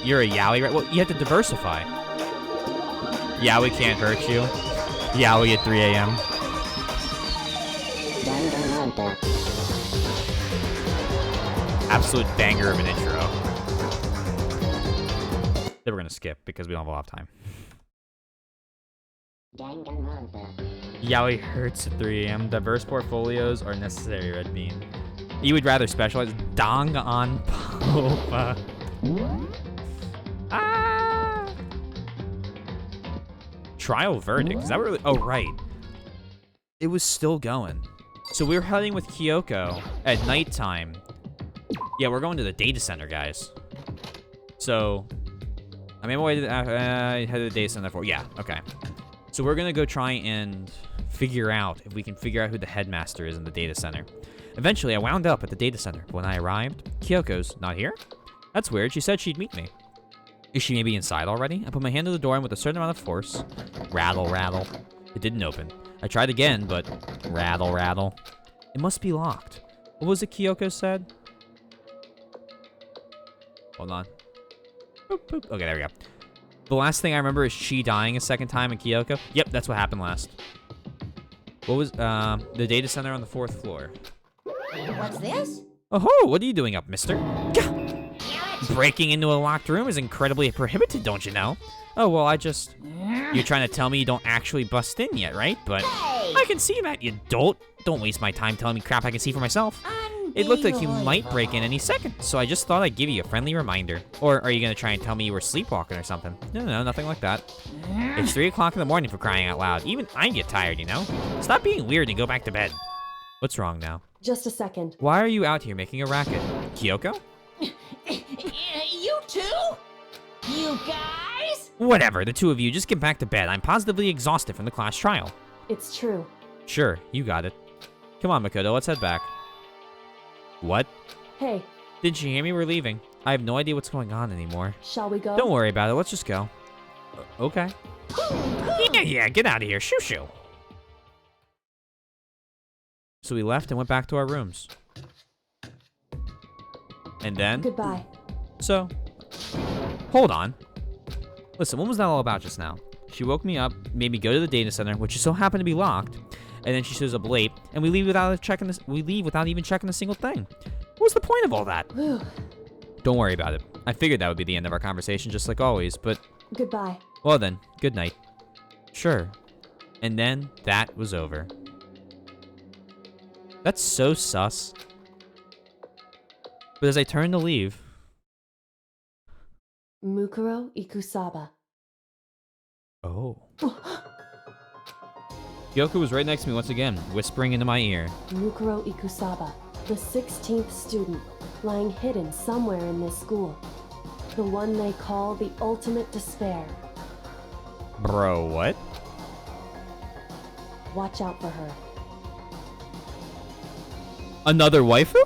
You're a yaoi, right? Well, you have to diversify. Yaoi can't hurt you. Yaoi at 3 a.m. Absolute banger of an intro. That we're gonna skip because we don't have a lot of time. Yaoi hurts at 3 a.m. Diverse portfolios are necessary, Red Bean. You would rather specialize Danganronpa. Ah! Trial verdict. Is that really? Oh, right. It was still going. So we were heading with Kyoko at nighttime. Yeah, we're going to the data center, guys. So, I made my way to the, head to the data center for. Yeah, okay. So we're gonna go try and figure out if we can figure out who the headmaster is in the data center. Eventually, I wound up at the data center. When I arrived, Kyoko's not here? That's weird. She said she'd meet me. Is she maybe inside already? I put my hand to the door and with a certain amount of force, rattle, rattle. It didn't open. I tried again, but rattle, rattle. It must be locked. What was it Kyoko said? Hold on. Boop, boop. Okay, there we go. The last thing I remember is she dying a second time in Kyoko. Yep, that's what happened last. What was, the data center on the 4th floor. What's this? Oh, what are you doing up, mister? Gah! Breaking into a locked room is incredibly prohibited, don't you know? Oh, well, you're trying to tell me you don't actually bust in yet, right? But Hey! I can see that, you dolt. Don't waste my time telling me crap I can see for myself. It looked like you might break in any second, so I just thought I'd give you a friendly reminder. Or are you gonna try and tell me you were sleepwalking or something? No, nothing like that. It's 3 o'clock in the morning for crying out loud. Even I get tired, you know? Stop being weird and go back to bed. What's wrong now? Just a second. Why are you out here making a racket? Kyoko? You too? You guys? Whatever, the two of you, just get back to bed. I'm positively exhausted from the class trial. It's true. Sure, you got it. Come on, Makoto, let's head back. What? Hey, Didn't you hear me? We're leaving. I have no idea what's going on anymore. shall we go? Don't worry about it, let's just go. Okay. Yeah, get out of here. Shoo shoo. So we left and went back to our rooms. And then? Goodbye. So, hold on. Listen, what was that all about just now? She woke me up, made me go to the data center, which so happened to be locked, and then she shows up late, and we leave without even checking a single thing. What was the point of all that? Whew. Don't worry about it. I figured that would be the end of our conversation, just like always, but... Goodbye. Well then, good night. Sure. And then, that was over. That's so sus. But as I turned to leave... Mukuro Ikusaba. Oh. Kyoko was right next to me once again, whispering into my ear. Mukuro Ikusaba, the 16th student, lying hidden somewhere in this school. The one they call the ultimate despair. Bro, what? Watch out for her. Another waifu?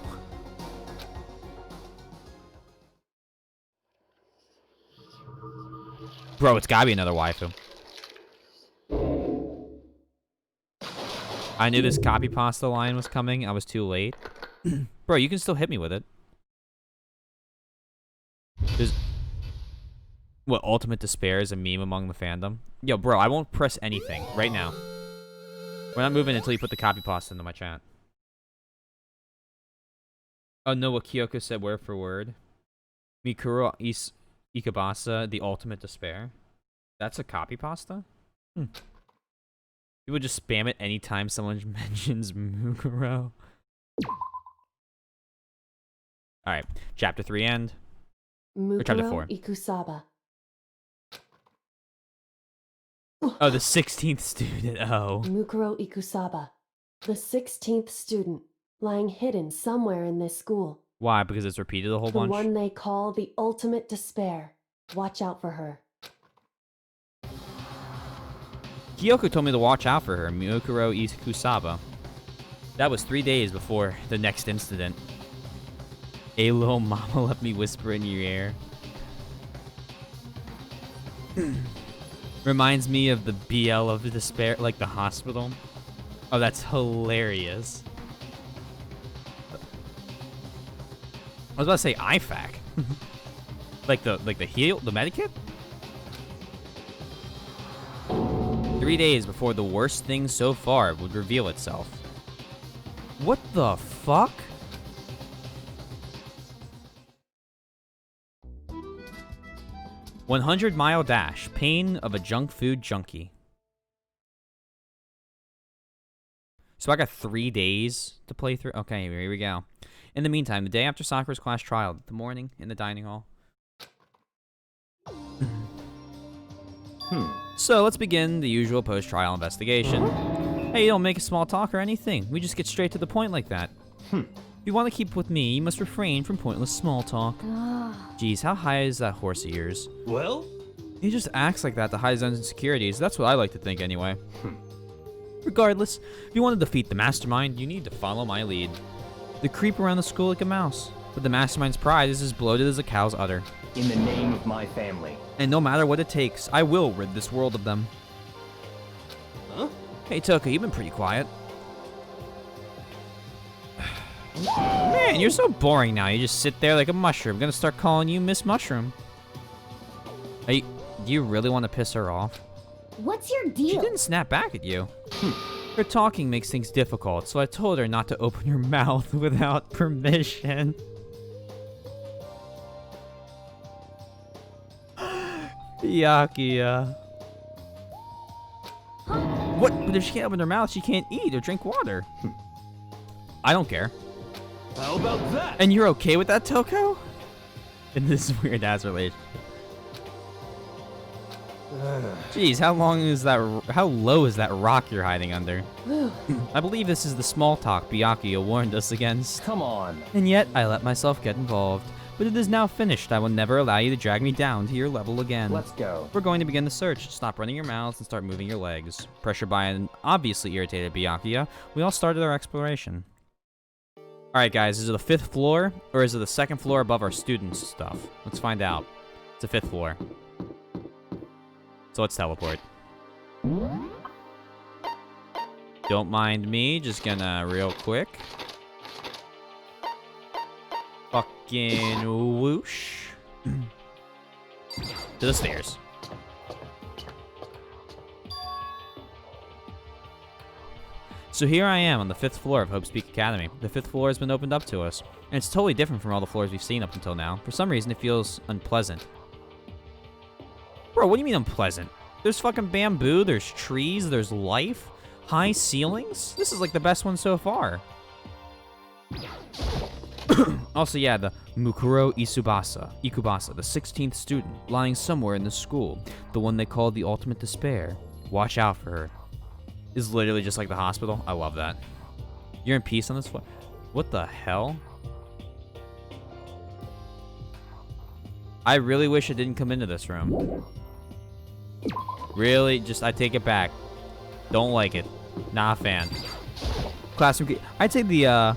Bro, it's gotta be another waifu. I knew this copy pasta line was coming. I was too late. Bro, you can still hit me with it. There's... What, Ultimate Despair is a meme among the fandom? Yo, bro, I won't press anything right now. We're not moving until you put the copy pasta into my chat. Oh no, what Kyoko said word for word. Mikuro Ikabasa, the ultimate despair. That's a copy pasta? People just spam it anytime someone mentions Mukuro. Alright, chapter 3 end. Or chapter 4. Mukuro Ikusaba. Oh, the 16th student. Oh. Mukuro Ikusaba, the 16th student, lying hidden somewhere in this school. Why? Because it's repeated a whole The bunch? one they call the ultimate despair. Watch out for her. Kyoko told me to watch out for her, Mukuro Ikusaba. That was 3 days before the next incident. A little mama let me whisper in your ear. Reminds me of the BL of the despair, like the hospital. Oh, that's hilarious. I was about to say IFAC. Like the medikit? 3 days before the worst thing so far would reveal itself. What the fuck? "100-mile dash. Pain of a junk food junkie." So I got 3 days to play through. Okay, here we go. In the meantime, the day after Sakura's class trial, the morning in the dining hall. So let's begin the usual post-trial investigation. Hey, you don't make a small talk or anything. We just get straight to the point like that. If you want to keep with me, you must refrain from pointless small talk. Geez, how high is that horse of yours? Well? He just acts like that to hide his own insecurities. That's what I like to think anyway. Regardless, if you want to defeat the mastermind, you need to follow my lead. The creep around the school like a mouse, but the mastermind's pride is as bloated as a cow's udder. In the name of my family. And no matter what it takes, I will rid this world of them. Huh? Hey, Toka, you've been pretty quiet. Man, you're so boring now. You just sit there like a mushroom. I'm gonna start calling you Miss Mushroom. Hey, do you really want to piss her off? What's your She deal? didn't snap back at you. Her talking makes things difficult, so I told her not to open her mouth without permission. Byakuya. What? But if she can't open her mouth, she can't eat or drink water. I don't care. How about that? And you're okay with that, Toko? In this weird-ass relationship. Jeez, how low is that rock you're hiding under? I believe this is the small talk Byakuya warned us against. Come on. And yet, I let myself get involved. But it is now finished. I will never allow you to drag me down to your level again. Let's go. We're going to begin the search. Stop running your mouths and start moving your legs. Pressured by an obviously irritated Byakuya, we all started our exploration. Alright guys, is it the 5th floor, or is it the 2nd floor above our students' stuff? Let's find out. It's the 5th floor. So let's teleport. Don't mind me, just gonna real quick. Fucking whoosh. To the stairs. So here I am on the 5th floor of Hope's Peak Academy. The 5th floor has been opened up to us, and it's totally different from all the floors we've seen up until now. For some reason, it feels unpleasant. Bro, what do you mean unpleasant? There's fucking bamboo, there's trees, there's life, high ceilings. This is like the best one so far. Also, yeah, the Mukuro Ikubasa, the 16th student, lying somewhere in the school, the one they called the ultimate despair. Watch out for her. Is literally just like the hospital. I love that. You're in peace on this floor. What the hell? I really wish I didn't come into this room. Really, just I take it back. Don't like it. Not a fan. Classroom key. I'd say the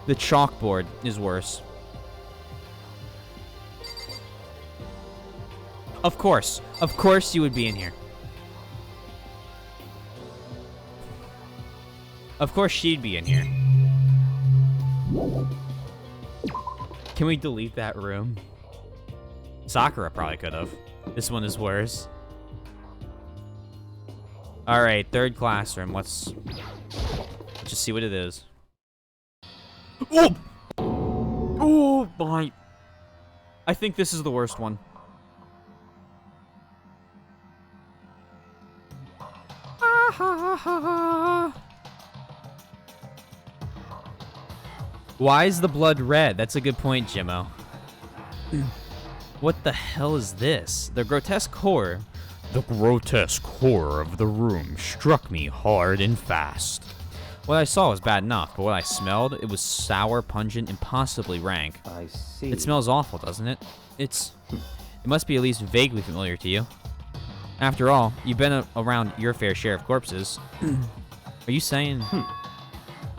chalkboard is worse. Of course you would be in here. Of course she'd be in here. Can we delete that room? Sakura probably could have. This one is worse. Alright, 3rd classroom. Let's just see what it is. Oh! Oh my. I think this is the worst one. Ah, ha, ha, ha, ha. Why is the blood red? That's a good point, Jimmo. What the hell is this? The grotesque horror. The grotesque horror of the room struck me hard and fast. What I saw was bad enough, but what I smelled, it was sour, pungent, impossibly rank. I see. It smells awful, doesn't it? It must be at least vaguely familiar to you. After all, you've been around your fair share of corpses. Are you saying...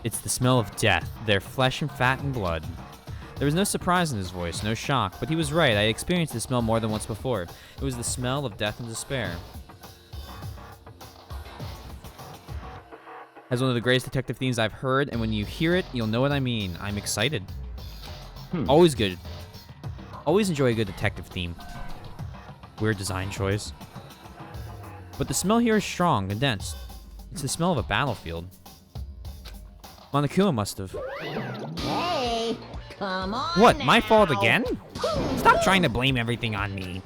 It's the smell of death, their flesh and fat and blood. There was no surprise in his voice, no shock, but he was right. I experienced the smell more than once before. It was the smell of death and despair. Has one of the greatest detective themes I've heard, and when you hear it, you'll know what I mean. I'm excited. Always good. Always enjoy a good detective theme. Weird design choice. But the smell here is strong and dense. It's the smell of a battlefield. Monokuma must have. Hey, come on. What, my fault now. again? Stop trying to blame everything on me.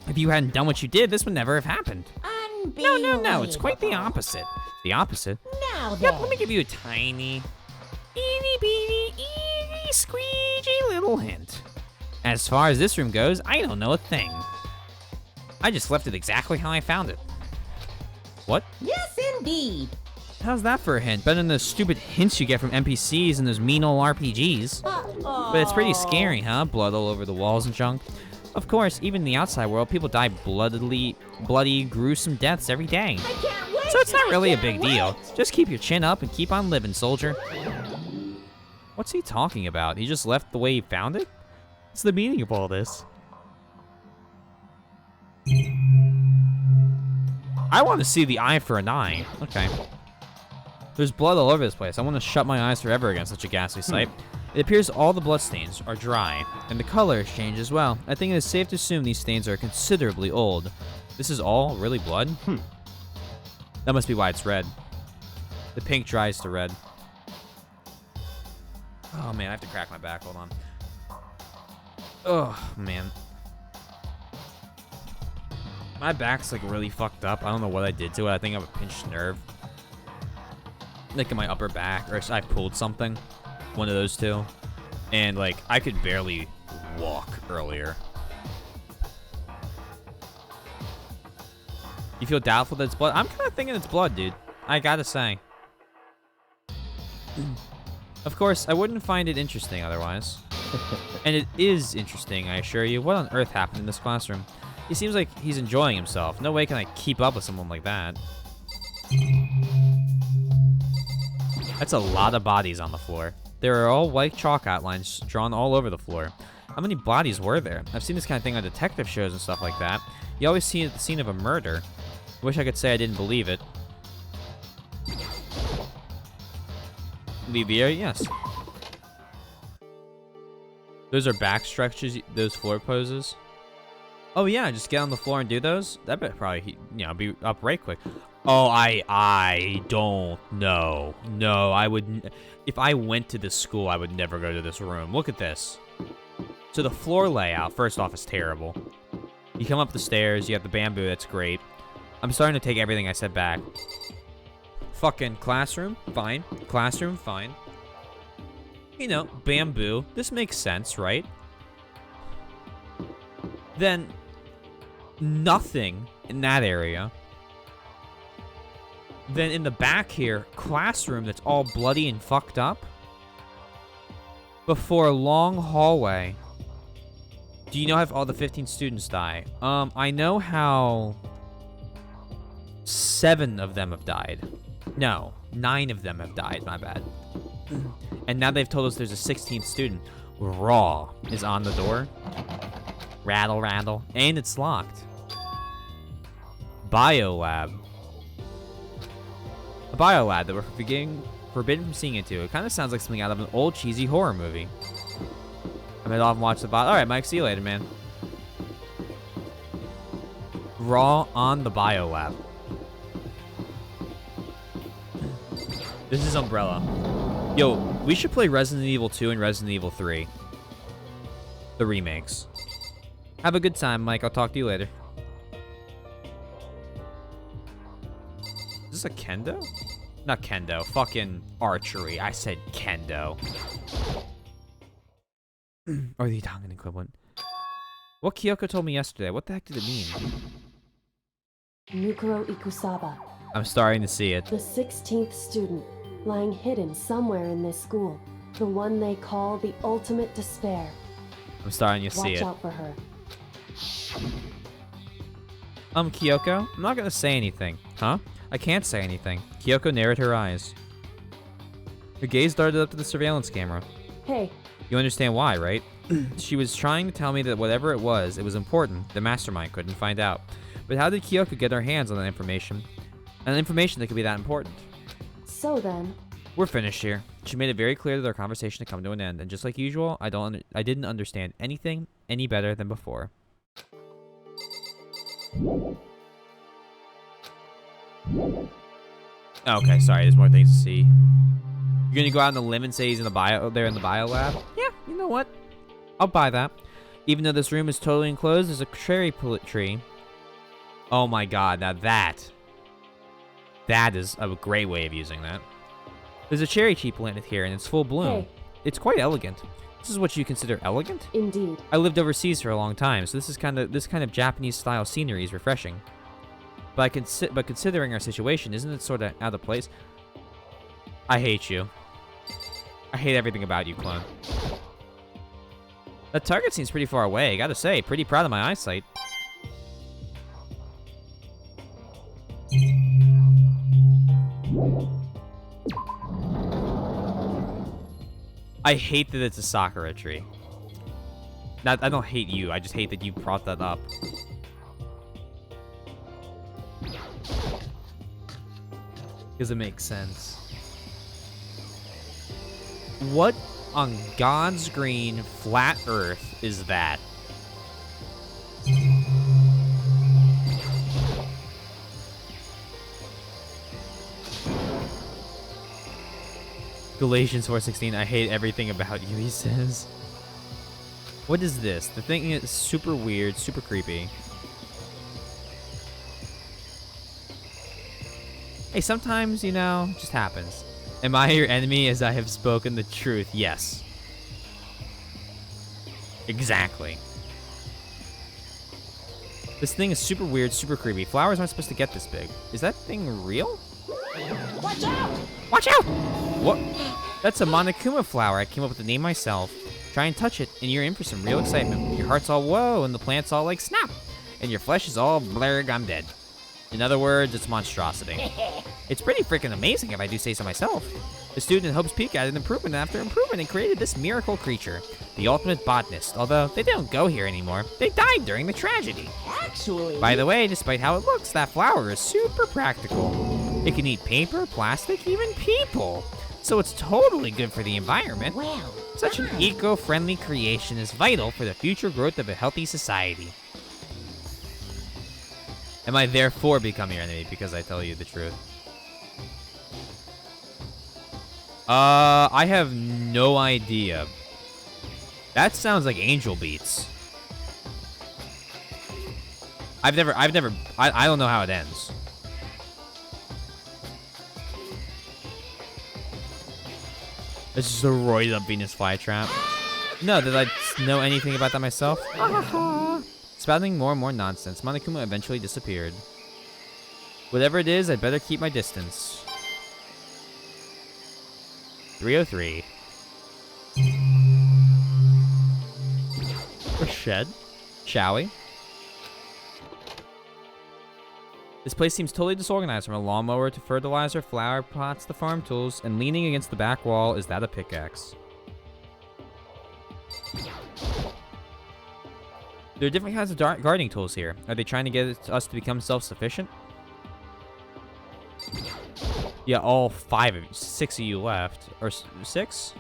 If you hadn't done what you did, this would never have happened. No, it's quite the opposite. The opposite? Now Yep, then. let me give you a tiny, itty squeegee little hint. As far as this room goes, I don't know a thing. I just left it exactly how I found it. What? Yes, indeed. How's that for a hint? Better than those stupid hints you get from NPCs and those mean old RPGs. But it's pretty scary, huh? Blood all over the walls and junk. Of course, even in the outside world, people die bloody, gruesome deaths every day. I can't wait. So it's not really a I can't big deal. wait. Just keep your chin up and keep on living, soldier. What's he talking about? He just left the way he found it? What's the meaning of all this? I want to see the eye for an eye. Okay. There's blood all over this place. I want to shut my eyes forever against such a ghastly sight. It appears all the bloodstains are dry, and the color has changed as well. I think it is safe to assume these stains are considerably old. This is all really blood? That must be why it's red. The pink dries to red. Oh man, I have to crack my back. Hold on. Oh man. My back's like really fucked up. I don't know what I did to it. I think I have a pinched nerve. Like in my upper back, or I pulled something. One of those two. And like, I could barely walk earlier. You feel doubtful that it's blood? I'm kind of thinking it's blood, dude. I gotta say. Of course, I wouldn't find it interesting otherwise. And it is interesting, I assure you. What on earth happened in this classroom? He seems like he's enjoying himself. No way can I keep up with someone like that. That's a lot of bodies on the floor. There are all white chalk outlines drawn all over the floor. How many bodies were there? I've seen this kind of thing on detective shows and stuff like that. You always see it at the scene of a murder. I wish I could say I didn't believe it. Leave the area? Yes. Those are back stretches, those floor poses. Oh yeah, just get on the floor and do those? That would probably, you know, be up right quick. Oh, I don't know. No, I wouldn't. If I went to this school, I would never go to this room. Look at this. So the floor layout, first off, is terrible. You come up the stairs, you have the bamboo, that's great. I'm starting to take everything I said back. Fucking classroom, fine. Classroom, fine. You know, bamboo. This makes sense, right? Then, nothing in that area. Then in the back here, classroom that's all bloody and fucked up. Before a long hallway. Do you know how all the 15 students die? I know how 7 of them have died. No, 9 of them have died, my bad. And now they've told us there's a 16th student. Raw is on the door. Rattle, rattle. And it's locked. Biolab. A biolab that we're forbidden from seeing into. It kind of sounds like something out of an old cheesy horror movie. I might often watch the bot. Alright, Mike, see you later, man. Raw on the biolab. This is Umbrella. Yo, we should play Resident Evil 2 and Resident Evil 3. The remakes. Have a good time, Mike. I'll talk to you later. Is this a kendo? Not kendo. Fucking archery. I said kendo. Or the Italian equivalent. What Kyoko told me yesterday. What the heck did it mean? Mukuro Ikusaba, I'm starting to see it. the 16th student, lying hidden somewhere in this school. The one they call the ultimate despair. I'm starting to see Watch it. out for her. Kyoko? I'm not gonna say anything. Huh? I can't say anything. Kyoko narrowed her eyes. Her gaze darted up to the surveillance camera. Hey, You understand why, right? She was trying to tell me that whatever it was important. The mastermind couldn't find out. But how did Kyoko get her hands on that information? And information that could be that important? so then, We're finished here. She made it very clear that our conversation had come to an end, and just like usual, I didn't understand anything, any better than before. Okay, sorry, there's more things to see. You're gonna go out on the limb and say he's in the bio lab? Yeah, you know what? I'll buy that. Even though this room is totally enclosed, there's a cherry tree. Oh my god, now that is a great way of using that. There's a cherry tree planted here and it's full bloom. Hey. It's quite elegant. This is what you consider elegant? Indeed. I lived overseas for a long time, so this kind of Japanese style scenery is refreshing. But considering our situation, isn't it sort of out of place? I hate you. I hate everything about you, clone. That target seems pretty far away, I gotta say. Pretty proud of my eyesight. I hate that it's a Sakura tree. I don't hate you, I just hate that you brought that up. Because it makes sense. What on God's green flat earth is that? Galatians 4:16, I hate everything about you, he says. What is this? The thing is super weird, super creepy. Hey, sometimes, you know, it just happens. Am I your enemy as I have spoken the truth? Yes. Exactly. This thing is super weird, super creepy. Flowers aren't supposed to get this big. Is that thing real? Watch out! Watch out! What? That's a Monokuma flower. I came up with the name myself. Try and touch it, and you're in for some real excitement. Your heart's all whoa, and the plant's all like snap. And your flesh is all blurg, I'm dead. In other words, it's monstrosity. It's pretty freaking amazing if I do say so myself. The student in Hope's Peak added improvement after improvement and created this miracle creature, the ultimate botanist, although they don't go here anymore. They died during the tragedy. Actually... By the way, despite how it looks, that flower is super practical. It can eat paper, plastic, even people. So it's totally good for the environment. Well, Such an eco-friendly creation is vital for the future growth of a healthy society. Am I therefore becoming your enemy because I tell you the truth? I have no idea. That sounds like angel beats. I don't know how it ends. This is a roided up Venus flytrap. No, did I know anything about that myself? Spouting more and more nonsense, Monokuma eventually disappeared. Whatever it is, I'd better keep my distance. 303. Or shed, shall we? This place seems totally disorganized, from a lawnmower to fertilizer, flower pots to farm tools, and leaning against the back wall, is that a pickaxe? There are different kinds of gardening tools here. Are they trying to get us to become self-sufficient? Yeah, all 5 of you. 6 of you left. Or 6?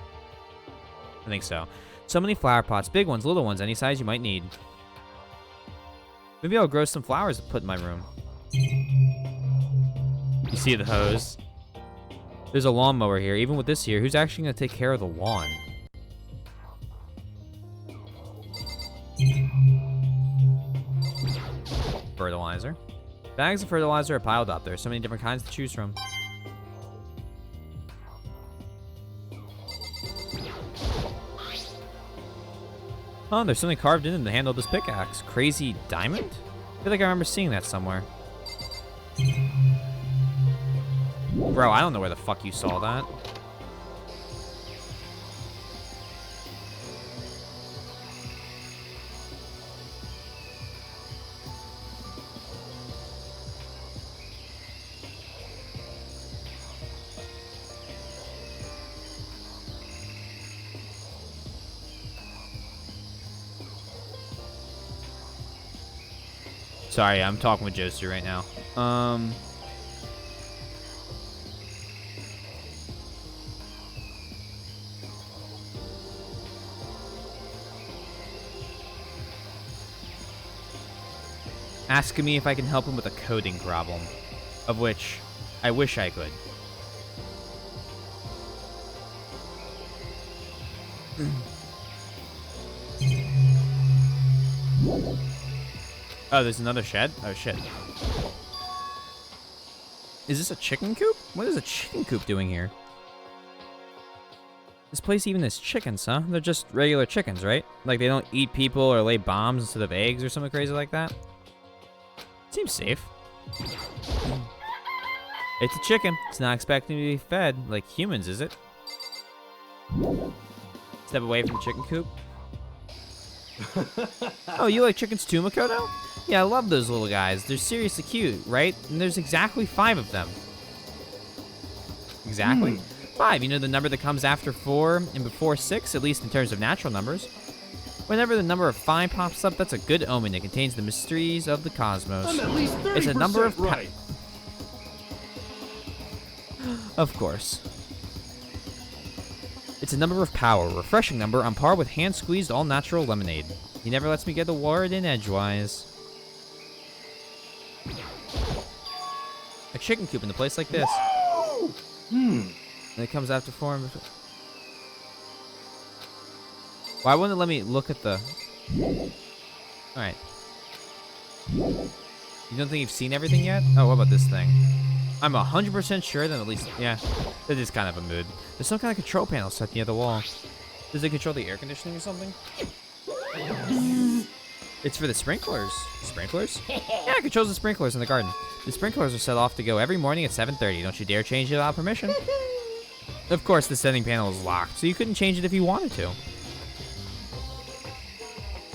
I think so. So many flower pots. Big ones, little ones, any size you might need. Maybe I'll grow some flowers to put in my room. You see the hose? There's a lawnmower here. Even with this here, who's actually going to take care of the lawn? Fertilizer. Bags of fertilizer are piled up. There are so many different kinds to choose from. Oh, there's something carved in the handle of this pickaxe. Crazy diamond? I feel like I remember seeing that somewhere. Bro, I don't know where the fuck you saw that. Sorry, I'm talking with Josie right now. asking me if I can help him with a coding problem, of which I wish I could. Oh, there's another shed? Oh, shit. Is this a chicken coop? What is a chicken coop doing here? This place even has chickens, huh? They're just regular chickens, right? Like they don't eat people or lay bombs instead of eggs or something crazy like that? Seems safe. It's a chicken. It's not expecting to be fed like humans, is it? Step away from the chicken coop. Oh, you like chickens too, Makoto? Yeah, I love those little guys. They're seriously cute, right? And there's exactly 5 of them. Exactly? 5, you know the number that comes after 4 and before 6, at least in terms of natural numbers. Whenever the number of 5 pops up, that's a good omen. It contains the mysteries of the cosmos. I'm at least 30% It's a number of right. Of course. It's a number of power, a refreshing number on par with hand-squeezed all-natural lemonade. He never lets me get the word in edgewise. A chicken coop in a place like this. And it comes after 4 and before. Why wouldn't it let me look at the... Alright. You don't think you've seen everything yet? Oh, what about this thing? I'm 100% sure that at least... Yeah, that is kind of a mood. There's some kind of control panel set near the wall. Does it control the air conditioning or something? It's for the sprinklers. Sprinklers? Yeah, it controls the sprinklers in the garden. The sprinklers are set off to go every morning at 7:30. Don't you dare change it without permission. Of course, the setting panel is locked, so you couldn't change it if you wanted to.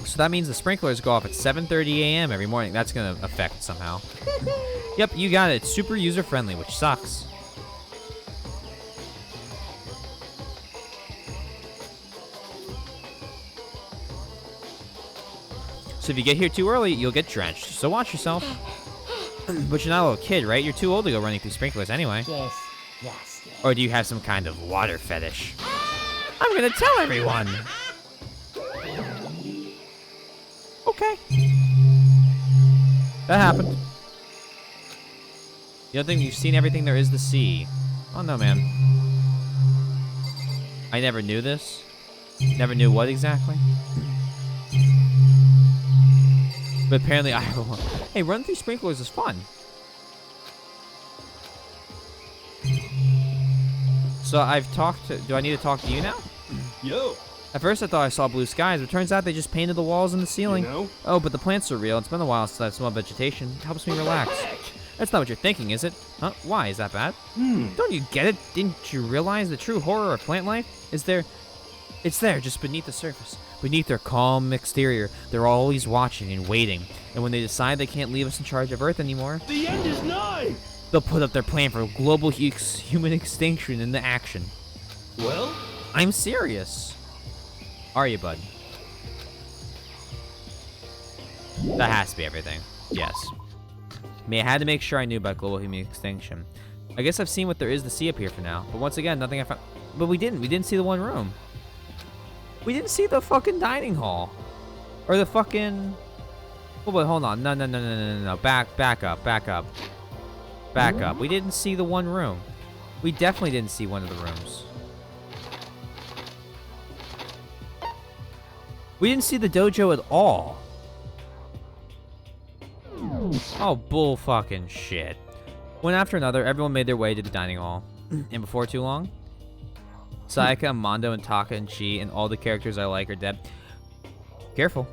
So that means the sprinklers go off at 7:30 a.m. every morning. That's going to affect somehow. Yep, you got it. It's super user-friendly, which sucks. So if you get here too early, you'll get drenched. So watch yourself. But you're not a little kid, right? You're too old to go running through sprinklers anyway. Yes. Or do you have some kind of water fetish? I'm gonna tell everyone! Okay. That happened. You don't think you've seen everything there is to see? Oh no, man. I never knew this. Never knew what exactly. But apparently I... Hey, run through sprinklers is fun. So I've talked to... Do I need to talk to you now? Yo. At first I thought I saw blue skies, but turns out they just painted the walls and the ceiling. You know? Oh, but the plants are real. It's been a while since I've smelled vegetation. It helps me relax. That's not what you're thinking, is it? Huh? Why? Is that bad? Don't you get it? Didn't you realize the true horror of plant life? Is there... It's there, just beneath the surface. Beneath their calm exterior, they're always watching and waiting. And when they decide they can't leave us in charge of Earth anymore, The end is nigh. they'll put up their plan for global human extinction into action. Well, I'm serious. Are you, bud? That has to be everything. Yes. I mean, I had to make sure I knew about global human extinction. I guess I've seen what there is to see up here for now. But once again, nothing I found. But we didn't. We didn't see the one room. We didn't see the fucking dining hall. Or the fucking... Oh, wait, hold on. No. Back up. Back up. We didn't see the one room. We definitely didn't see one of the rooms. We didn't see the dojo at all. Oh, bull fucking shit. One after another, everyone made their way to the dining hall. And before too long, Sayaka, Mondo, and Taka and Chi and all the characters I like are dead. Careful.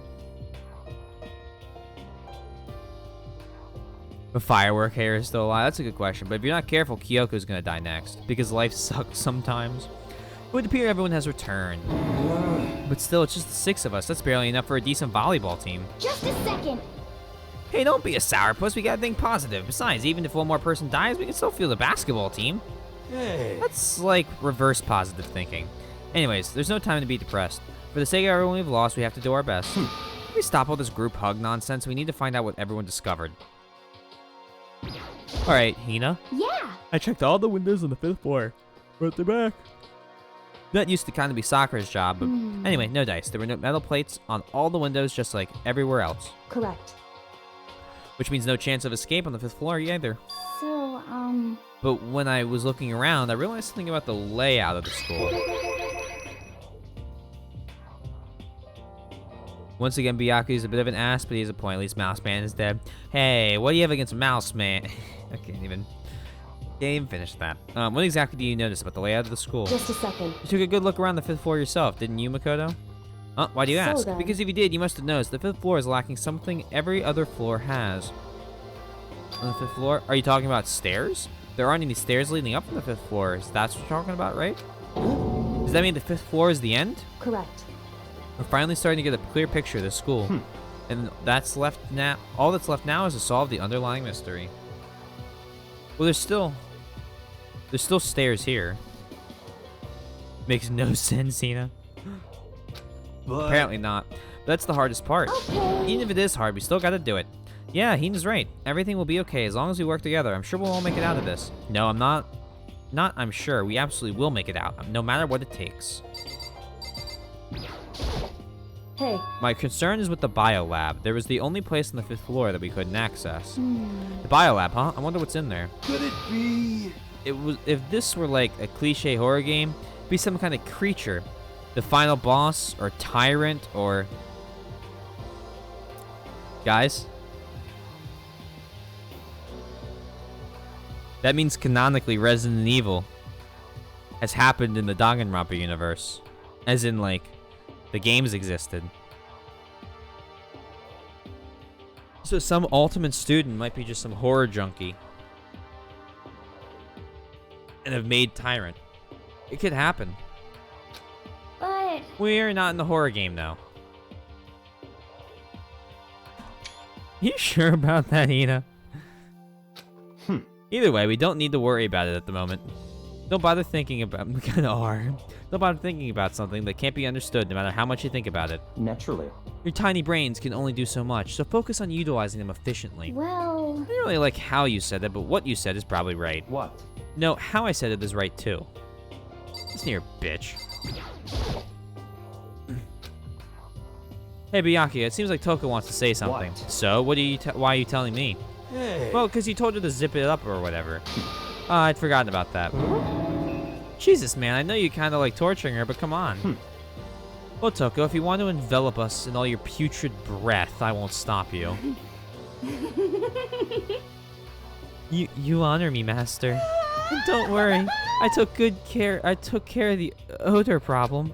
The firework hair is still alive. That's a good question. But if you're not careful, Kyoko's gonna die next. Because life sucks sometimes. It would appear everyone has returned. But still, it's just the 6 of us. That's barely enough for a decent volleyball team. Just a second. Hey, don't be a sourpuss. We gotta think positive. Besides, even if one more person dies, we can still feel the basketball team. hey. That's like reverse positive thinking. Anyways, there's no time to be depressed. For the sake of everyone we've lost, we have to do our best. Can we stop all this group hug nonsense? We need to find out what everyone discovered. Alright, Hina. Yeah. I checked all the windows on the 5th floor. But they're back. That used to kind of be Sakura's job, but anyway, no dice. There were no metal plates on all the windows, just like everywhere else. Correct. Which means no chance of escape on the 5th floor either. So, But when I was looking around, I realized something about the layout of the school. Once again, Byaku's a bit of an ass, but he has a point. At least Mouse Man is dead. Hey, what do you have against Mouse Man? I can't even finish that. What exactly do you notice about the layout of the school? Just a second. You took a good look around the 5th floor yourself, didn't you, Makoto? Why do you So ask? then- Because if you did, you must have noticed the 5th floor is lacking something every other floor has. On the 5th floor? Are you talking about stairs? There aren't any stairs leading up from the 5th floor. That's what you're talking about, right? Does that mean the 5th floor is the end? Correct. We're finally starting to get a clear picture of the school. And that's left now. All that's left now is to solve the underlying mystery. Well, there's still stairs here. Makes no sense, Hina. But Apparently not. But that's the hardest part. Okay. Even if it is hard, we still gotta do it. Yeah, Hina's right. Everything will be okay as long as we work together. I'm sure we'll all make it out of this. No, I'm not. I'm sure. We absolutely will make it out, no matter what it takes. Hey, My concern is with the biolab. There was the only place on the 5th floor that we couldn't access. The biolab, huh? I wonder what's in there. could it be? If this were like a cliche horror game, it'd be some kind of creature. The final boss, or tyrant, or... Guys? That means canonically Resident Evil has happened in the Danganronpa universe. As in, like, the games existed. So some ultimate student might be just some horror junkie. And have made Tyrant. It could happen. but We're not in the horror game, though. You sure about that, Hina? Either way, we don't need to worry about it at the moment. Don't bother thinking about Don't bother thinking about something that can't be understood no matter how much you think about it. Naturally. Your tiny brains can only do so much, so focus on utilizing them efficiently. well, I didn't really like how you said that, but what you said is probably right. What? No, how I said it is right too. Listen here, bitch. Hey, Byakuya, it seems like Toko wants to say something. What? So, why are you telling me? Hey. Well, because you told her to zip it up or whatever. I'd forgotten about that. Jesus, man, I know you kind of like torturing her, but come on. Well, Toko, if you want to envelop us in all your putrid breath, I won't stop you. You honor me, Master. And don't worry, I took care of the odor problem.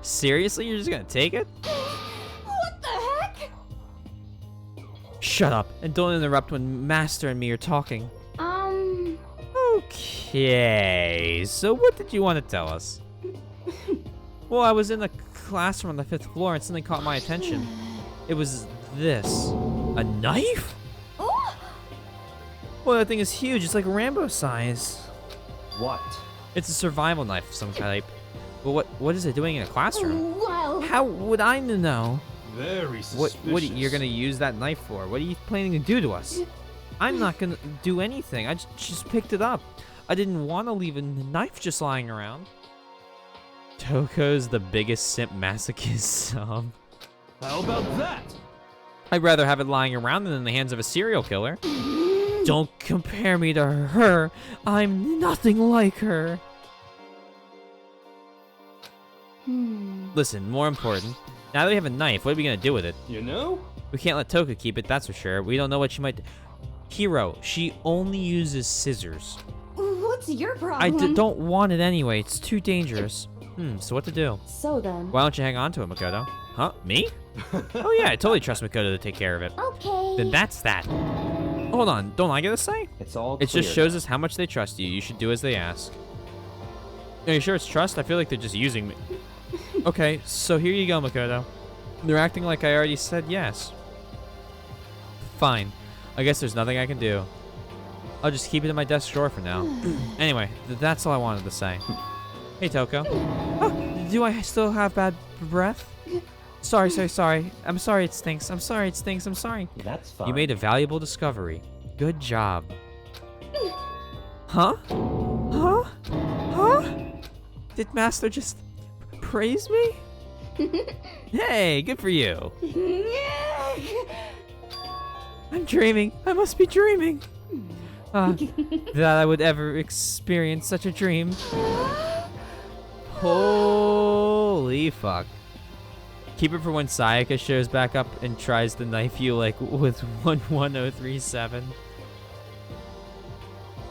Seriously, you're just gonna take it? what the heck? Shut up, and don't interrupt when Master and me are talking. Okay, so what did you want to tell us? Well, I was in the classroom on the 5th floor and something caught my attention. It was this. A knife? Oh, Well, that thing is huge. It's like Rambo size. What? It's a survival knife of some type. But what is it doing in a classroom? well, How would I know? Very What suspicious. you're gonna use that knife for? What are you planning to do to us? I'm not gonna do anything. I just picked it up. I didn't want to leave a knife just lying around. Toko's the biggest simp masochist. How about that? I'd rather have it lying around than in the hands of a serial killer. Don't compare me to her. I'm nothing like her. Listen, more important. Now that we have a knife, what are we gonna do with it? You know? We can't let Toko keep it, that's for sure. We don't know what she might do. Hiro, she only uses scissors. what's your I problem? don't want it anyway. It's too dangerous. So what to do? so then. Why don't you hang on to it, Makoto? Huh? Me? Oh yeah, I totally trust Makoto to take care of it. Okay. Then that's that. Hold on, don't I get a say? It's all It clear just shows now. us how much they trust you. You should do as they ask. Are you sure it's trust? I feel like they're just using me. Okay, so here you go, Makoto. They're acting like I already said yes. Fine. I guess there's nothing I can do. I'll just keep it in my desk drawer for now. Anyway, that's all I wanted to say. Hey, Toko. Oh, do I still have bad breath? Sorry. I'm sorry it stinks. I'm sorry. That's fine. You made a valuable discovery. Good job. Huh? Did Master just praise me? Hey, good for you. heck? I'm dreaming. I must be dreaming. That I would ever experience such a dream. Holy fuck. Keep it for when Sayaka shows back up and tries to knife you like with 11037.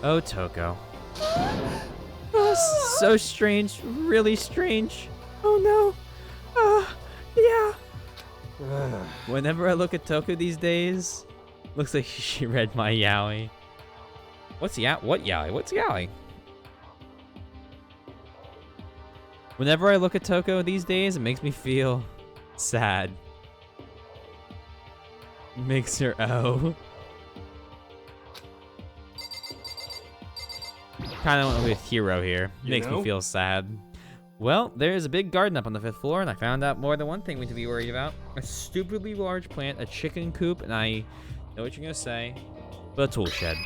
Oh, Toko. Oh, so strange. Really strange. Oh no. Yeah. Whenever I look at Toko these days, looks like she read my yaoi. What yaoi? What's yaoi? Whenever I look at Toko these days, it makes me feel sad. Makes her oh. Kind of went with Hero here. Makes me feel sad. Well, there is a big garden up on the 5th floor, and I found out more than one thing we need to be worried about. A stupidly large plant, a chicken coop, and I know what you're gonna say, but a tool shed.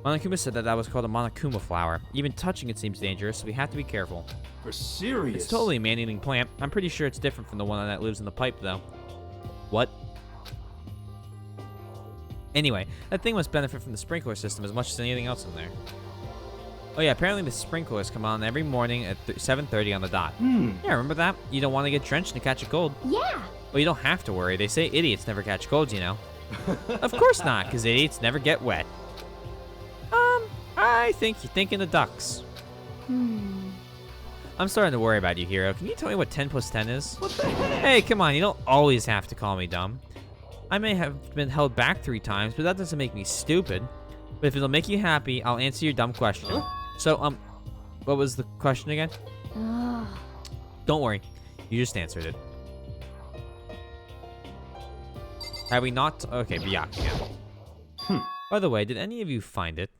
Monokuma said that was called a Monokuma flower. Even touching it seems dangerous, so we have to be careful. For serious? It's totally a man-eating plant. I'm pretty sure it's different from the one that lives in the pipe, though. What? Anyway, that thing must benefit from the sprinkler system as much as anything else in there. Oh yeah, apparently the sprinklers come on every morning at 7:30 on the dot. Yeah, remember that? You don't want to get drenched and catch a cold. Yeah. Well, you don't have to worry. They say idiots never catch colds, you know. Of course not, because idiots never get wet. I think you're thinking of ducks. I'm starting to worry about you, Hero. Can you tell me what 10 plus 10 is? What the heck? Hey, come on. You don't always have to call me dumb. I may have been held back 3 times, but that doesn't make me stupid. But if it'll make you happy, I'll answer your dumb question. Huh? So, what was the question again? Ah. Don't worry. You just answered it. Have we not? Okay, Byakuya. By the way, did any of you find it?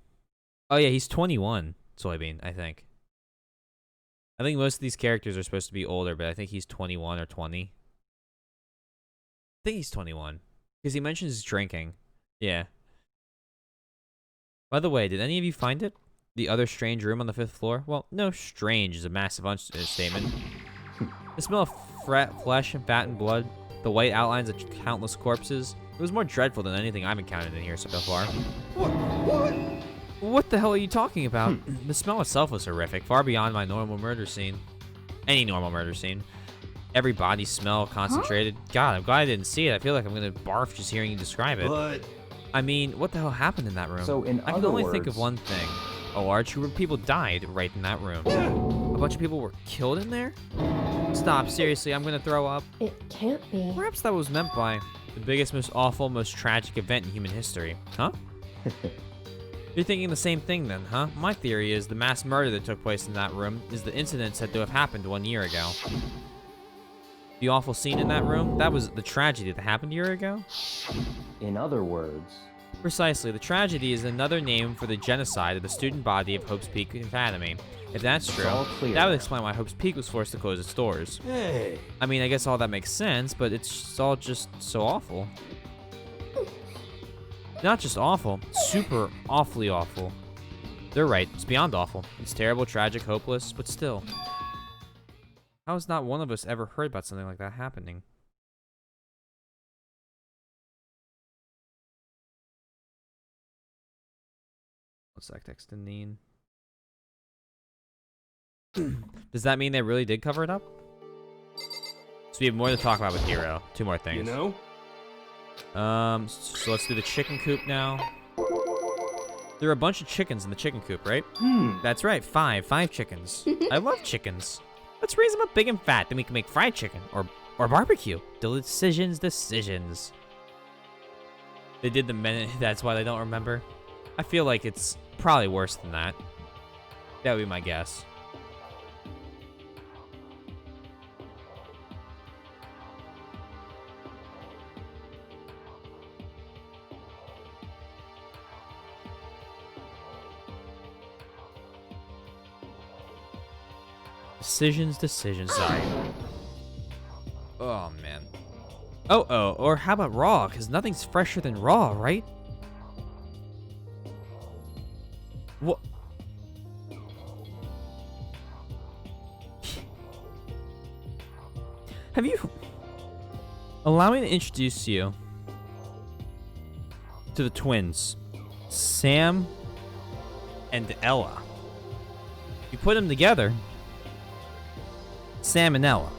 Oh yeah, he's 21, Soybean, I think. I think most of these characters are supposed to be older, but I think he's 21 or 20. I think he's 21. Because he mentions drinking. Yeah. By the way, did any of you find it? The other strange room on the 5th floor? Well, no, strange is a massive understatement. The smell of flesh and fat and blood, the white outlines of countless corpses. It was more dreadful than anything I've encountered in here so far. What? What the hell are you talking about? The smell itself was horrific, far beyond my normal murder scene. Any normal murder scene. Every body smell concentrated. God, I'm glad I didn't see it. I feel like I'm gonna barf just hearing you describe it. But I mean, what the hell happened in that room? So in I can other only think words- of one thing. A large group of people died right in that room. A bunch of people were killed in there? Stop, seriously, I'm gonna throw up. It can't be. Perhaps that was meant by the biggest, most awful, most tragic event in human history. Huh? You're thinking the same thing then, huh? My theory is the mass murder that took place in that room is the incident said to have happened 1 year ago. The awful scene in that room, that was the tragedy that happened a year ago? In other words, Precisely, the tragedy is another name for the genocide of the student body of Hope's Peak Academy. If that's true, all clear. that would explain why Hope's Peak was forced to close its doors. hey, I mean, I guess all that makes sense, but it's all just so awful. Not just awful, super awfully awful. They're right, it's beyond awful. It's terrible, tragic, hopeless, but still. How has not one of us ever heard about something like that happening? What's that text in Neen? Does that mean they really did cover it up? So we have more to talk about with Hero. 2 more things. you know? So let's do the chicken coop now. There are a bunch of chickens in the chicken coop, right? That's right, 5 chickens. I love chickens. Let's raise them up big and fat, then we can make fried chicken or barbecue. Decisions. They did the minute, that's why they don't remember. I feel like it's probably worse than that. That would be my guess. Decisions, sorry. Oh, man. Oh, or how about raw? Because nothing's fresher than raw, right? What? Have Allow me to introduce you to the twins, Sam and Ella. You put them together, Sam and Ella.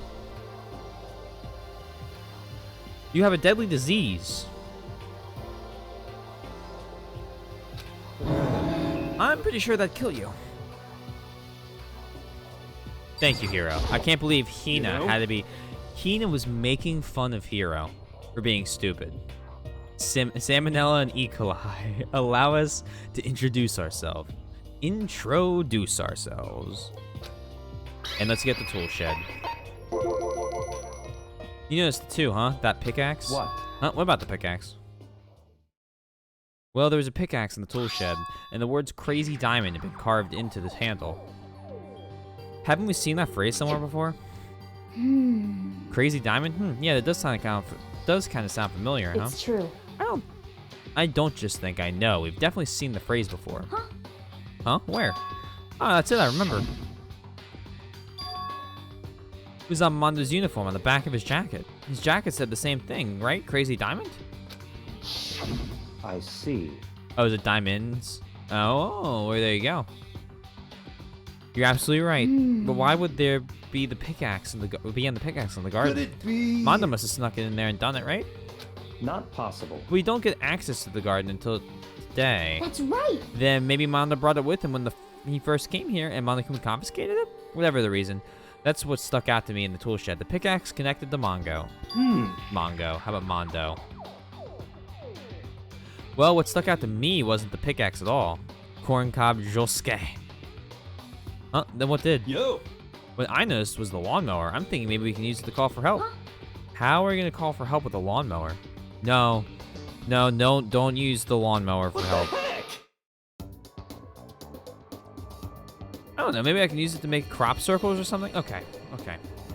You have a deadly disease. I'm pretty sure that'd kill you. Thank you, Hero. I can't believe Hina had to be... Hina was making fun of Hero for being stupid. Salmonella and E. coli. Allow us to introduce ourselves. Introduce ourselves. And let's get the tool shed. You noticed too, huh? That pickaxe? What? Huh? What about the pickaxe? Well, there was a pickaxe in the tool shed, and the words Crazy Diamond had been carved into the handle. Haven't we seen that phrase somewhere before? Crazy Diamond? Yeah, that does kind of sound familiar, huh? It's true. I don't just think I know. We've definitely seen the phrase before. Huh? Where? Oh, that's it. I remember. It was on Mondo's uniform on the back of his jacket. His jacket said the same thing, right? Crazy Diamond? I see. Oh, is it diamonds? Oh, well, there you go. You're absolutely right. But why would there be the pickaxe in the pickaxe in the garden? Could it be? Mondo must have snuck it in there and done it, right? Not possible. We don't get access to the garden until today. That's right. Then maybe Mondo brought it with him when he first came here, and Mondo confiscated it? Whatever the reason. That's what stuck out to me in the tool shed. The pickaxe connected to Mongo. Mongo. How about Mondo? Well, what stuck out to me wasn't the pickaxe at all. Corncob Josuke. Huh? Then what did? Yo. What I noticed was the lawnmower. I'm thinking maybe we can use it to call for help. How are we going to call for help with a lawnmower? No. No, don't use the lawnmower for help. Heck? I don't know. Maybe I can use it to make crop circles or something. Okay.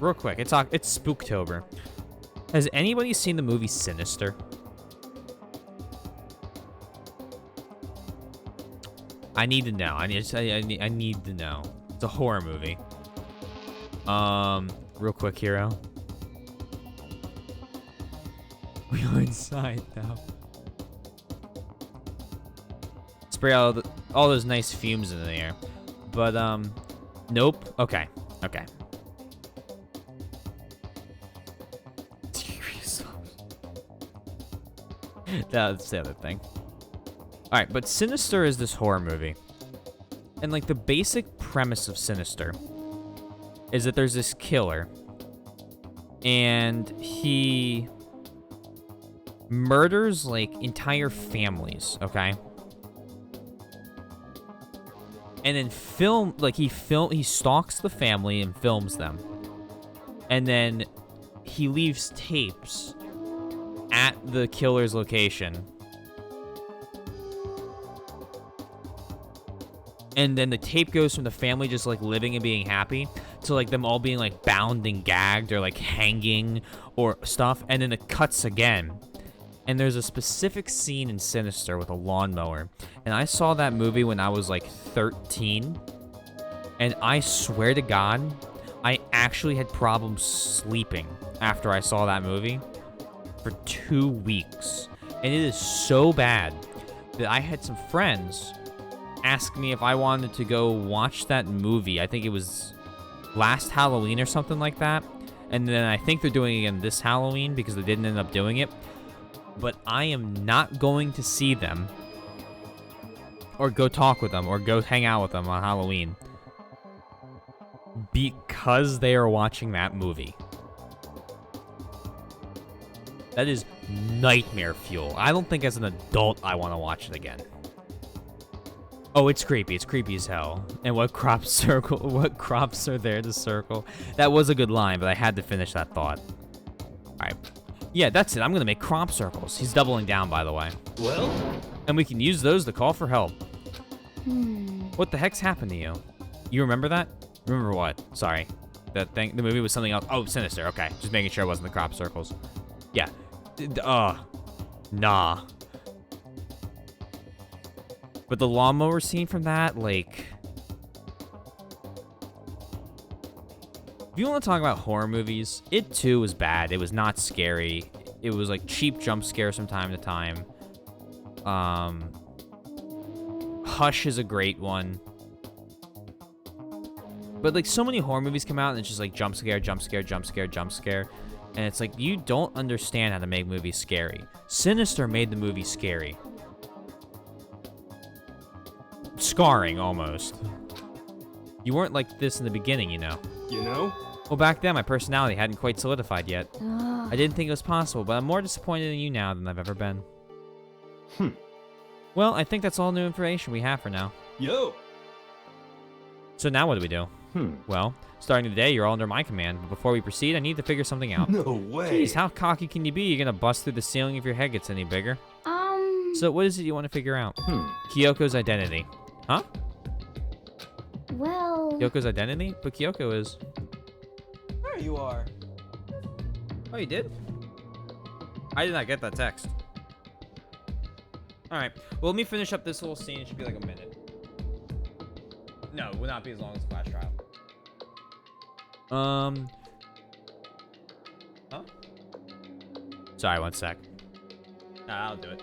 Real quick. It's Spooktober. Has anybody seen the movie Sinister? I need to know. I need to know. It's a horror movie. Real quick, Hero. We are inside now. Spray all those nice fumes in the air. But, nope. Okay. That's the other thing. Alright, but Sinister is this horror movie. And, like, the basic premise of Sinister is that there's this killer. And he murders, like, entire families, okay? And then he stalks the family and films them. And then he leaves tapes at the killer's location. And then the tape goes from the family just, like, living and being happy to, like, them all being, like, bound and gagged or, like, hanging or stuff. And then it cuts again. And there's a specific scene in Sinister with a lawnmower. And I saw that movie when I was, like, 13. And I swear to God, I actually had problems sleeping after I saw that movie for 2 weeks. And it is so bad that I had some friends ask me if I wanted to go watch that movie. I think it was last Halloween or something like that. And then I think they're doing it again this Halloween because they didn't end up doing it. But I am not going to see them or go talk with them or go hang out with them on Halloween because they are watching that movie. That is nightmare fuel. I don't think as an adult I want to watch it again. Oh, it's creepy. It's creepy as hell. And what crops are there to circle? That was a good line, but I had to finish that thought. All right. Yeah, that's it. I'm going to make crop circles. He's doubling down, by the way. Well? And we can use those to call for help. What the heck's happened to you? You remember that? Remember what? Sorry. That thing, the movie was something else. Oh, Sinister. Okay. Just making sure it wasn't the crop circles. Yeah. Nah. But the lawnmower scene from that, like... If you want to talk about horror movies, it too was bad. It was not scary. It was like cheap jump scares from time to time. Hush is a great one. But like so many horror movies come out and it's just like jump scare, jump scare, jump scare, jump scare. And it's like you don't understand how to make movies scary. Sinister made the movie scary. Scarring almost. You weren't like this in the beginning, you know. You know? Well, back then my personality hadn't quite solidified yet. I didn't think it was possible, but I'm more disappointed in you now than I've ever been. Well, I think that's all new information we have for now. Yo! So now what do we do? Well, starting today, you're all under my command, but before we proceed, I need to figure something out. No way! Jeez, how cocky can you be? You're gonna bust through the ceiling if your head gets any bigger. So what is it you want to figure out? Kyoko's identity. Huh? Well... Kyoko's identity? But Kyoko is... There you are. Oh, you did? I did not get that text. Alright, well, let me finish up this whole scene. It should be like a minute. No, it will not be as long as Flash Trial. Huh? Sorry, one sec. Nah, I'll do it.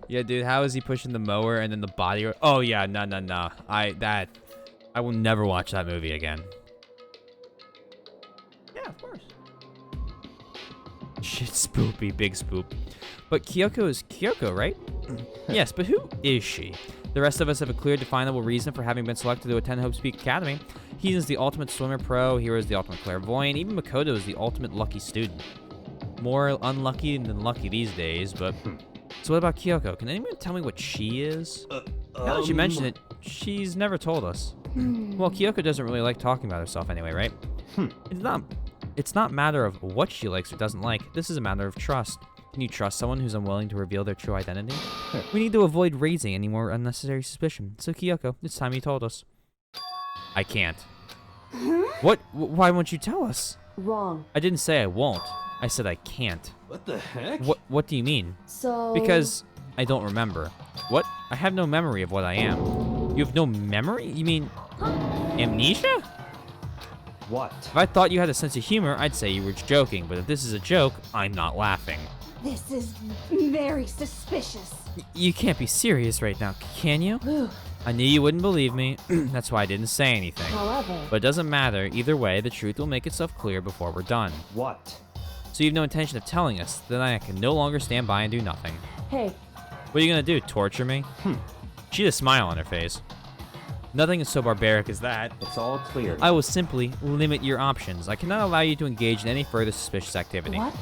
Yeah, dude, how is he pushing the mower and then the body... Oh, yeah, no. I will never watch that movie again. Yeah, of course. Shit, spoopy, big spoop. But Kyoko is Kyoko, right? Yes, but who is she? The rest of us have a clear, definable reason for having been selected to attend Hope Peak Academy. He is the ultimate swimmer pro, Hero is the ultimate clairvoyant, even Makoto is the ultimate lucky student. More unlucky than lucky these days, but... So what about Kyoko? Can anyone tell me what she is? Now that you mention it, she's never told us. Well, Kyoko doesn't really like talking about herself anyway, right? It's not a matter of what she likes or doesn't like. This is a matter of trust. Can you trust someone who's unwilling to reveal their true identity? We need to avoid raising any more unnecessary suspicion. So Kyoko, it's time you told us. I can't. What? Why won't you tell us? Wrong. I didn't say I won't. I said I can't. What the heck? What do you mean? So... Because I don't remember. What? I have no memory of what I am. You have no memory? You mean amnesia? What? If I thought you had a sense of humor, I'd say you were joking, but if this is a joke, I'm not laughing. This is very suspicious. You can't be serious right now, can you? Whew. I knew you wouldn't believe me. That's why I didn't say anything. However... But it doesn't matter. Either way, the truth will make itself clear before we're done. What? So you have no intention of telling us, then I can no longer stand by and do nothing. Hey, What are you gonna do, torture me? She had a smile on her face. Nothing is so barbaric as that. It's all clear. I will simply limit your options. I cannot allow you to engage in any further suspicious activity. what?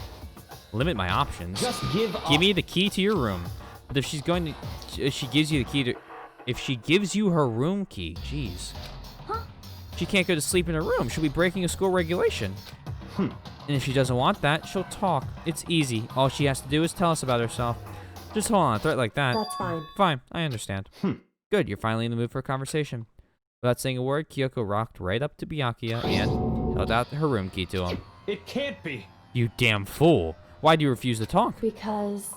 Limit my options? Just give up. Give me the key to your room. But if she's going to... If she gives you the key to... If she gives you her room key... Jeez. She can't go to sleep in her room. She'll be breaking a school regulation. And if she doesn't want that, she'll talk. It's easy. All she has to do is tell us about herself. Just hold on. A threat like that. That's fine. Fine. I understand. Good. You're finally in the mood for a conversation. Without saying a word, Kyoko rocked right up to Byakuya and held out her room key to him. It can't be. You damn fool. Why do you refuse to talk? Because...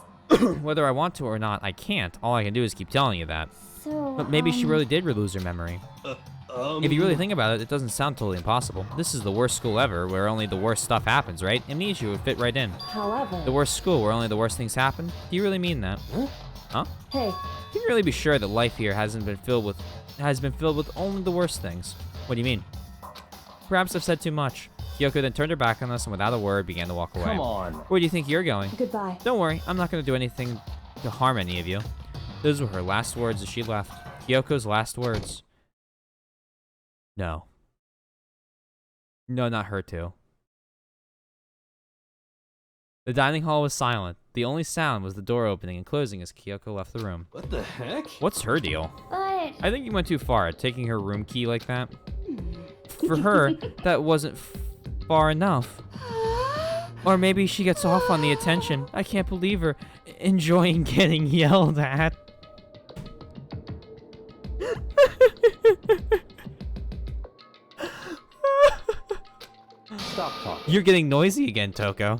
Whether I want to or not, I can't. All I can do is keep telling you that. So, But maybe she really did lose her memory. If you really think about it, it doesn't sound totally impossible. This is the worst school ever, where only the worst stuff happens, right? Amnesia would fit right in. However... The worst school, where only the worst things happen? Do you really mean that? Huh? Hey, You can really be sure that life here has been filled with only the worst things. What do you mean? Perhaps I've said too much. Kyoko then turned her back on us and without a word began to walk away. Come on. Where do you think you're going? goodbye. Don't worry, I'm not going to do anything to harm any of you. Those were her last words as she left. Kyoko's last words. No. No, not her too. The dining hall was silent. The only sound was the door opening and closing as Kyoko left the room. What the heck? What's her deal? but I think you went too far, taking her room key like that. For her, that wasn't far enough. Or maybe she gets off on the attention. I can't believe her enjoying getting yelled at. Stop talking. You're getting noisy again, Toko.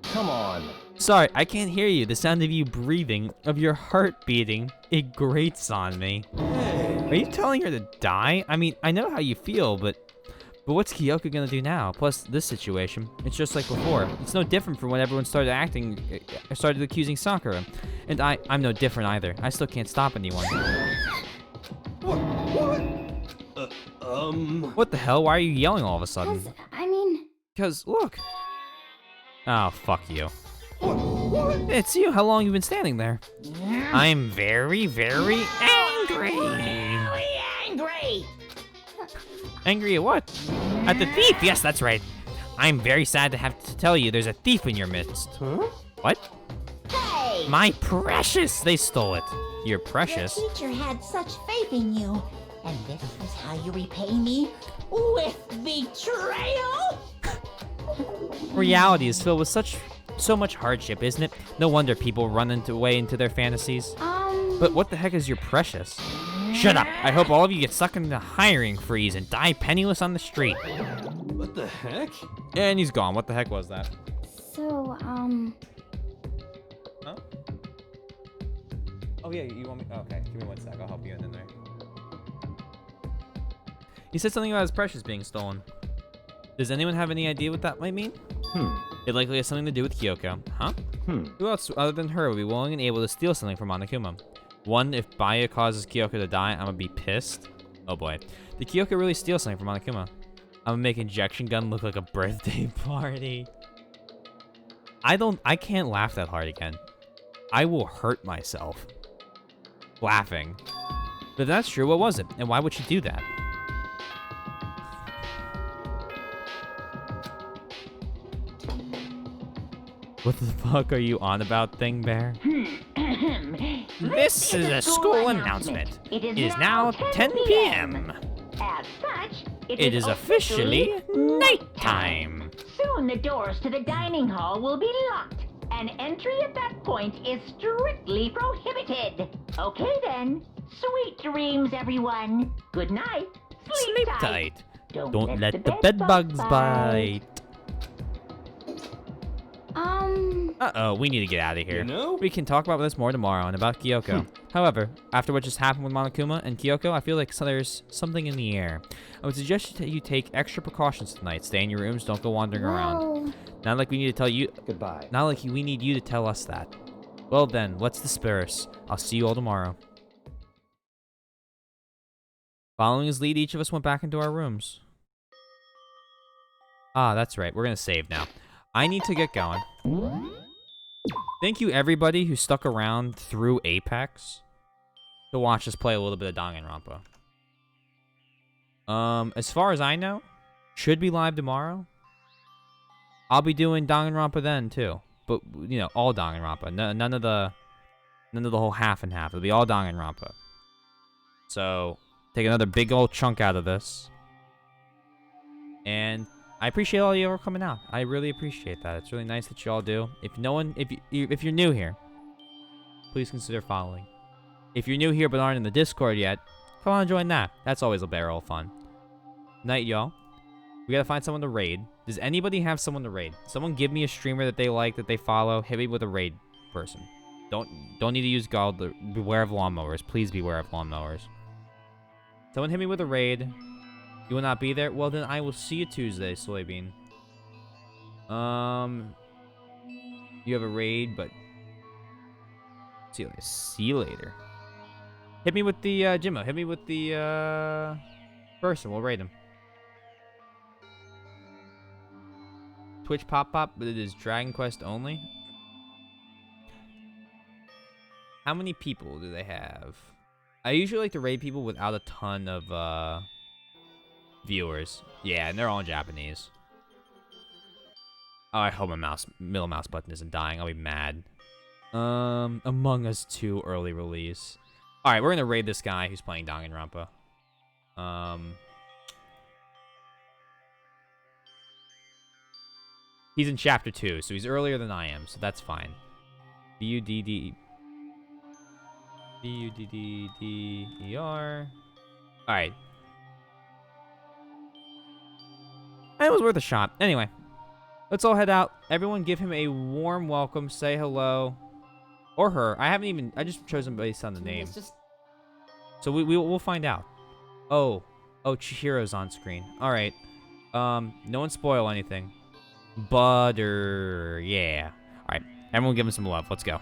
Come on. Sorry, I can't hear you. The sound of you breathing, of your heart beating, it grates on me. Hey. Are you telling her to die? I mean, I know how you feel, but what's Kyoko gonna do now? Plus, this situation, it's just like before. It's no different from when everyone started accusing Sakura. And I'm no different either. I still can't stop anyone. What the hell? Why are you yelling all of a sudden? Because, look. Oh, fuck you. It's you. How long have you been standing there? I'm very, very angry. Very angry! Angry at what? At the thief. Yes, that's right. I'm very sad to have to tell you there's a thief in your midst. Huh? What? Hey! My precious. They stole it. You're precious. Your teacher had such faith in you. And this is how you repay me? With betrayal? Reality is filled with so much hardship, isn't it? No wonder people run away into their fantasies. But what the heck is your precious? Shut up! I hope all of you get stuck in the hiring freeze and die penniless on the street. What the heck? And he's gone. What the heck was that? So, Huh? Oh yeah, you want me? Oh, okay, give me 1 sec. I'll help you in there. He said something about his precious being stolen. Does anyone have any idea what that might mean? It likely has something to do with Kyoko. Huh? Who else other than her would be willing and able to steal something from Monokuma? One, if Baya causes Kyoko to die, I'm gonna be pissed. Oh boy. Did Kyoko really steal something from Monokuma? I'm gonna make injection gun look like a birthday party. I can't laugh that hard again. I will hurt myself laughing. But if that's true, what was it? And why would she do that? What the fuck are you on about, Thing Bear? This is a school announcement. It is now 10 p.m. As such, It is officially nighttime. Soon the doors to the dining hall will be locked, and entry at that point is strictly prohibited. Okay then. Sweet dreams, everyone. Good night. Sleep tight. Don't let the bed bugs bite. Uh-oh, we need to get out of here. You know? We can talk about this more tomorrow and about Kyoko. However, after what just happened with Monokuma and Kyoko, I feel like there's something in the air. I would suggest that you take extra precautions tonight. Stay in your rooms, don't go wandering around. Not like we need to tell you... Goodbye. Not like we need you to tell us that. Well then, let's disperse. I'll see you all tomorrow. Following his lead, each of us went back into our rooms. Ah, that's right. We're gonna save now. I need to get going. Thank you everybody who stuck around through Apex to watch us play a little bit of Danganronpa. As far as I know, should be live tomorrow. I'll be doing Danganronpa then too, but you know, all Danganronpa. None of the whole half and half. It'll be all Danganronpa. So take another big old chunk out of this, and I appreciate all you ever coming out. I really appreciate that. It's really nice that you all do. If you're new here, please consider following. If you're new here but aren't in the Discord yet, come on and join that. That's always a barrel of fun. Night, y'all. We gotta find someone to raid. Does anybody have someone to raid? Someone give me a streamer that they like, that they follow. Hit me with a raid person. Don't need to use gold. Beware of lawnmowers. Please beware of lawnmowers. Someone hit me with a raid. You will not be there? Well, then I will see you Tuesday, Soybean. You have a raid, but... See you later. Hit me with the, Jimmo. Hit me with the, person. We'll raid him. Twitch pop-pop, but it is Dragon Quest only. How many people do they have? I usually like to raid people without a ton of, viewers. Yeah, and they're all in Japanese. Oh, I hope my middle mouse button isn't dying. I'll be mad. Among Us 2 early release. Alright, we're gonna raid this guy who's playing Danganronpa. He's in chapter 2, so he's earlier than I am, so that's fine. B-U-D-D-D-E-R. Alright. It was worth a shot. Anyway, let's all head out. Everyone give him a warm welcome. Say hello. Or her. I just chose him based on the name. It's just So we'll find out. Oh, Chihiro's on screen. All right. No one spoil anything. Butter, yeah. All right, everyone give him some love. Let's go.